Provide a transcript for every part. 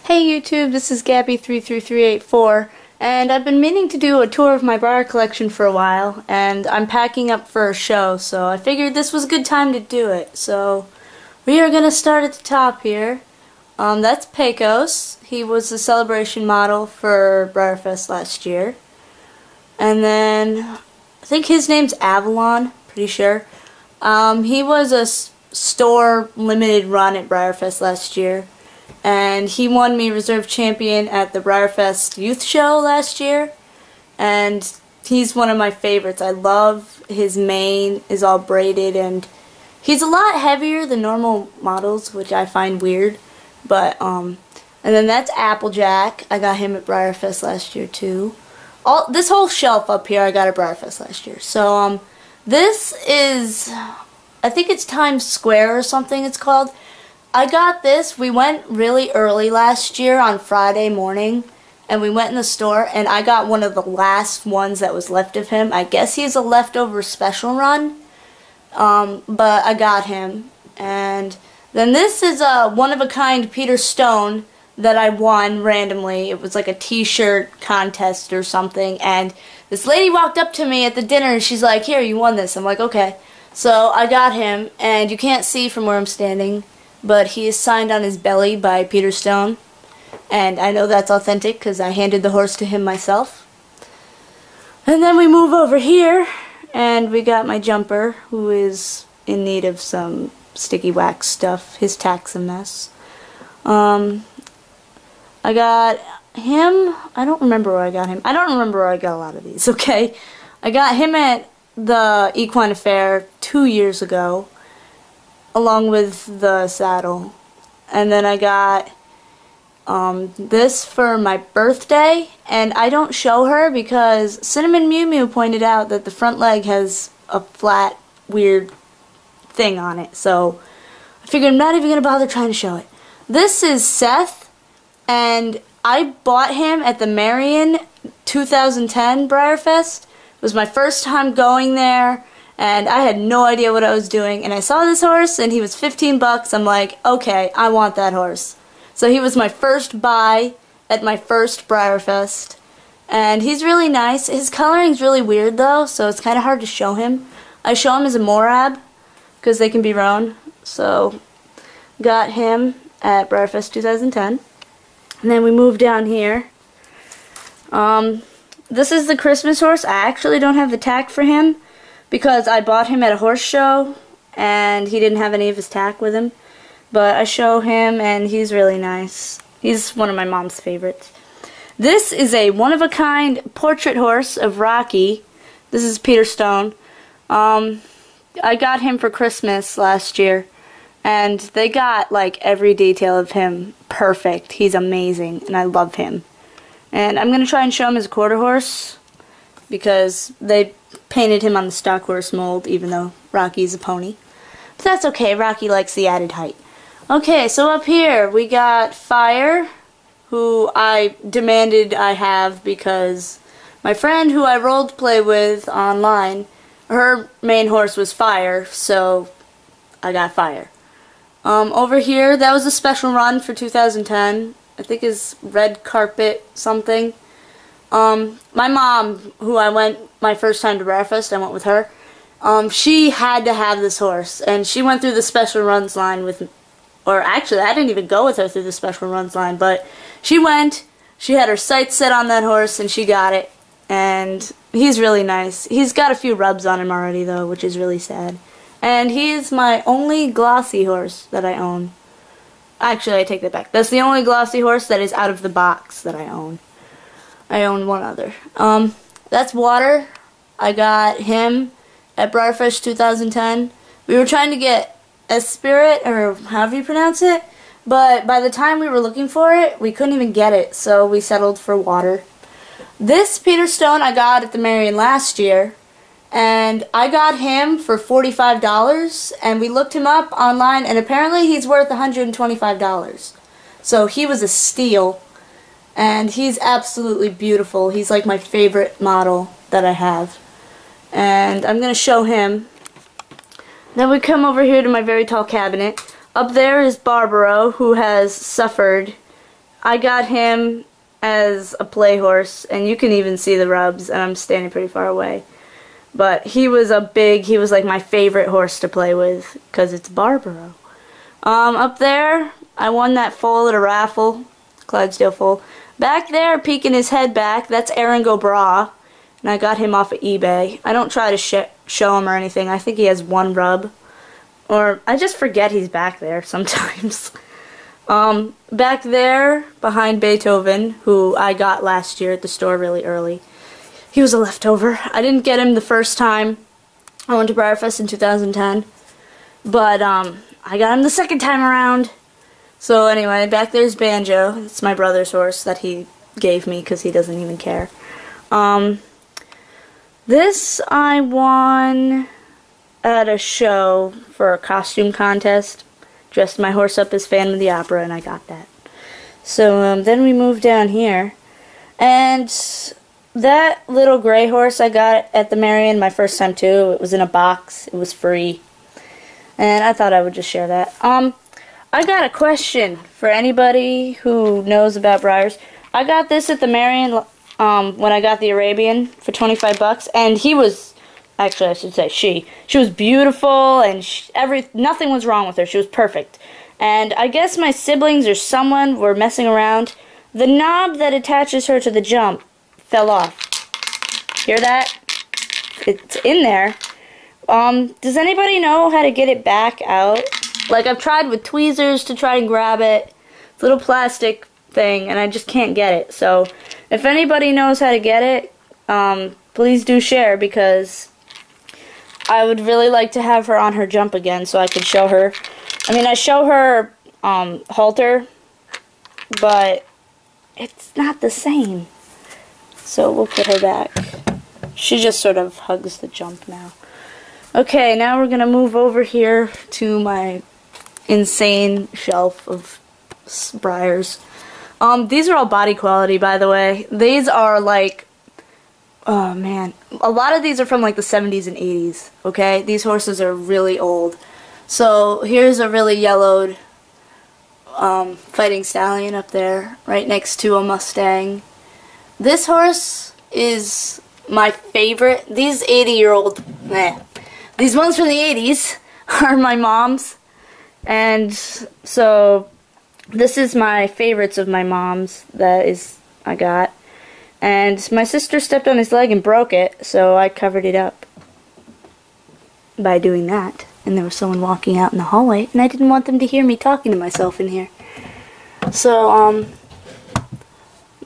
Hey YouTube, this is Gabby33384, and I've been meaning to do a tour of my Breyer collection for a while, and I'm packing up for a show, so I figured this was a good time to do it. So we are going to start at the top here. That's Pecos. He was the celebration model for BreyerFest last year. And then, I think his name's Avalon, pretty sure. He was a store limited run at BreyerFest last year. And he won me reserve champion at the BreyerFest youth show last year. And he's one of my favorites. I love his mane is all braided, and he's a lot heavier than normal models, which I find weird. But and then that's Applejack. I got him at BreyerFest last year too. This whole shelf up here I got at BreyerFest last year. So this is, I think it's Times Square or something it's called. I got this. We went really early last year on Friday morning, and we went in the store, and I got one of the last ones that was left of him. I guess he's a leftover special run, but I got him. And then this is a one-of-a-kind Peter Stone that I won randomly. It was like a t-shirt contest or something, and this lady walked up to me at the dinner, and she's like, "Here, you won this." I'm like, "Okay." So I got him, and you can't see from where I'm standing, but he is signed on his belly by Peter Stone, and I know that's authentic because I handed the horse to him myself. And then we move over here, and we got my jumper, who is in need of some sticky wax stuff. His tack's a mess. I got him, I don't remember where I got him. I don't remember where I got a lot of these, okay? I got him at the Equine Affair 2 years ago, along with the saddle. And then I got this for my birthday, and I don't show her because Cinnamon Mew Mew pointed out that the front leg has a flat, weird thing on it, so I figured I'm not even going to bother trying to show it. This is Seth, and I bought him at the Marion 2010 BreyerFest. It was my first time going there, and I had no idea what I was doing, and I saw this horse, and he was 15 bucks. I'm like, okay, I want that horse. So he was my first buy at my first BreyerFest, and he's really nice. His coloring's really weird, though, so it's kind of hard to show him. I show him as a Morab, because they can be roan, so got him at BreyerFest 2010. And then we move down here. This is the Christmas horse. I actually don't have the tack for him, because I bought him at a horse show, and he didn't have any of his tack with him. But I show him, and he's really nice. He's one of my mom's favorites. This is a one-of-a-kind portrait horse of Rocky. This is Peter Stone. I got him for Christmas last year, and they got, like, every detail of him perfect. He's amazing, and I love him. And I'm going to try and show him as a quarter horse, because they painted him on the stock horse mold, even though Rocky's a pony. But that's okay, Rocky likes the added height. Okay, so up here we got Fire, who I demanded I have because my friend who I rolled play with online, her main horse was Fire, so I got Fire. Over here, that was a special run for 2010. I think is Red Carpet something. My mom, who I went my first time to BreyerFest, I went with her. She had to have this horse, and she went through the special runs line with, or actually I didn't even go with her through the special runs line, but she went, she had her sights set on that horse, and she got it, and he's really nice. He's got a few rubs on him already though, which is really sad. And he's my only glossy horse that I own. Actually, I take that back. That's the only glossy horse that is out of the box that I own. I own one other. That's Water. I got him at BreyerFest 2010. We were trying to get Esprit, or however you pronounce it, but by the time we were looking for it, we couldn't even get it, so we settled for Water. This Peter Stone I got at the Marion last year, and I got him for $45, and we looked him up online, and apparently he's worth $125. So he was a steal, and he's absolutely beautiful. He's like my favorite model that I have. And I'm going to show him. Then we come over here to my very tall cabinet. Up there is Barbaro, who has suffered I got him as a play horse, and you can even see the rubs, and I'm standing pretty far away. But he was like my favorite horse to play with, because it's Barbaro. Up there, I won that foal at a raffle, Clydesdale foal. Back there, peeking his head back, that's Aaron Gobra, and I got him off of eBay. I don't try to show him or anything. I think he has one rub, or I just forget he's back there sometimes. Back there, behind Beethoven, who I got last year at the store really early. He was a leftover. I didn't get him the first time I went to Breyerfest in 2010, but I got him the second time around. So anyway, back there's Banjo. It's my brother's horse that he gave me because he doesn't even care. This I won at a show for a costume contest. Dressed my horse up as Phantom of the Opera, and I got that. So then we moved down here, and that little gray horse I got at the Marion my first time too. It was in a box. It was free, and I thought I would just share that. I got a question for anybody who knows about Breyers. I got this at the Marion when I got the Arabian for 25 bucks, and he was. Actually, I should say she. She was beautiful, and nothing was wrong with her. She was perfect. And I guess my siblings or someone were messing around. The knob that attaches her to the jump fell off. Hear that? It's in there. Does anybody know how to get it back out? Like, I've tried with tweezers to try and grab it. It's a little plastic thing, and I just can't get it. So, if anybody knows how to get it, please do share, because I would really like to have her on her jump again so I could show her. I mean, I show her halter, but it's not the same. So we'll put her back. She just sort of hugs the jump now. Okay, now we're going to move over here to my insane shelf of Breyers. These are all body quality, by the way. These are like, oh man, a lot of these are from like the 70s and 80s, okay? These horses are really old. So here's a really yellowed fighting stallion up there, right next to a Mustang. This horse is my favorite. These 80-year-old, these ones from the 80s are my mom's. And so this is my favorites of my mom's I got. And my sister stepped on his leg and broke it, so I covered it up by doing that. And there was someone walking out in the hallway, and I didn't want them to hear me talking to myself in here. So,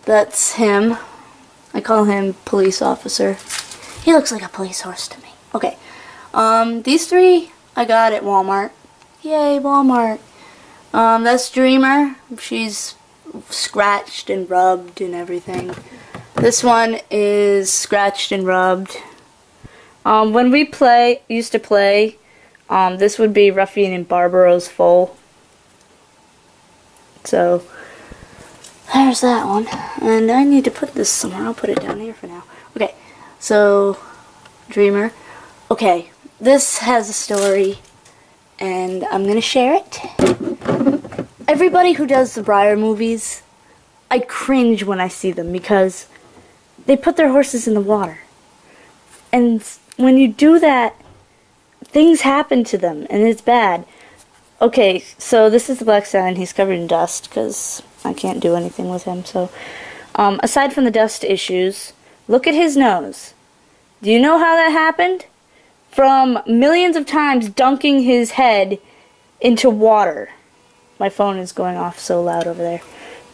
that's him. I call him Police Officer. He looks like a police horse to me. Okay. These three I got at Walmart. Yay, Walmart. That's Dreamer. She's scratched and rubbed and everything. This one is scratched and rubbed. When we used to play, this would be Ruffian and Barbaro's foal. So, there's that one. And I need to put this somewhere. I'll put it down here for now. Okay, so, Dreamer. Okay, this has a story, and I'm going to share it. Everybody who does the Breyer movies, I cringe when I see them, because they put their horses in the water. And when you do that, things happen to them, and it's bad. Okay, so this is the black stallion. He's covered in dust, because I can't do anything with him. So, aside from the dust issues, look at his nose. Do you know how that happened? From millions of times dunking his head into water. My phone is going off so loud over there.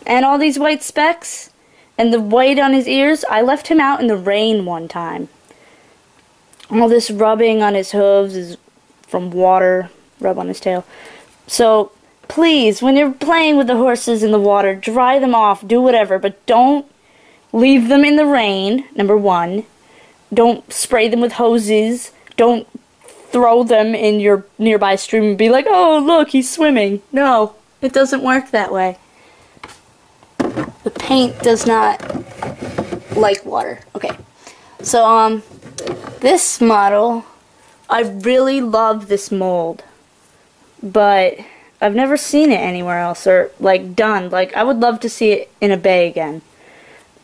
And all these white specks, and the white on his ears, I left him out in the rain one time. All this rubbing on his hooves is from water, rub on his tail. So, please, when you're playing with the horses in the water, dry them off, do whatever, but don't leave them in the rain, number one. Don't spray them with hoses. Don't throw them in your nearby stream and be like, oh, look, he's swimming. No, it doesn't work that way. The paint does not like water. Okay, so, this model, I really love this mold, but I've never seen it anywhere else, or like done. Like, I would love to see it in a bay again.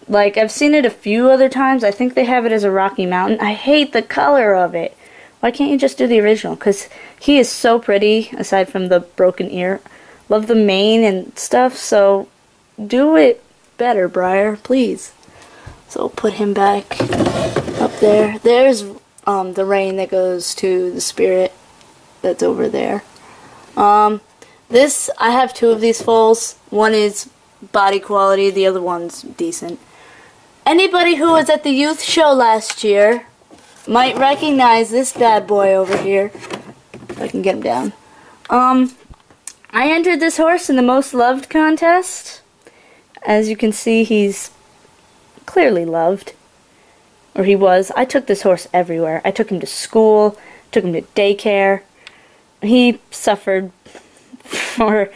Like, I've seen it a few other times. I think they have it as a Rocky Mountain. I hate the color of it. Why can't you just do the original? Because he is so pretty, aside from the broken ear. Love the mane and stuff, so do it better, Breyer, please. So put him back up there. There's the rain that goes to the spirit that's over there. This, I have two of these foals. One is body quality, the other one's decent. Anybody who was at the youth show last year might recognize this bad boy over here. If I can get him down. I entered this horse in the most loved contest. As you can see, he's clearly loved. Or he was. I took this horse everywhere. I took him to school, took him to daycare. He suffered for,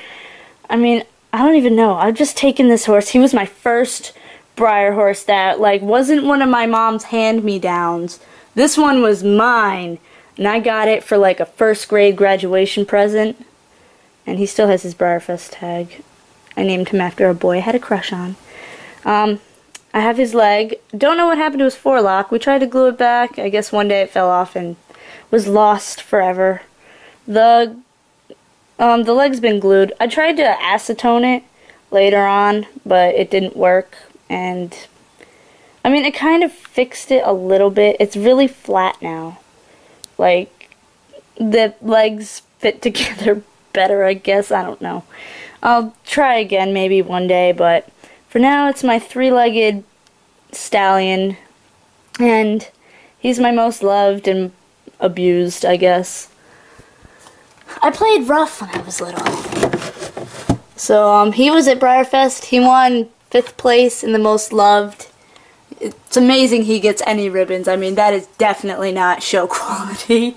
I mean, I don't even know. I've just taken this horse. He was my first Breyer horse that, like, wasn't one of my mom's hand-me-downs. This one was mine, and I got it for, like, a first-grade graduation present. And he still has his Breyerfest tag. I named him after a boy I had a crush on. I have his leg. Don't know what happened to his forelock. We tried to glue it back. I guess one day it fell off and was lost forever. The leg's been glued. I tried to acetone it later on, but it didn't work. And, I mean, it kind of fixed it a little bit. It's really flat now. Like, the legs fit together better, I guess. I don't know. I'll try again maybe one day, but for now it's my three-legged stallion, and he's my most loved and abused, I guess. I played rough when I was little. So, he was at Breyerfest. He won 5th place in the most loved. It's amazing he gets any ribbons. I mean, that is definitely not show quality.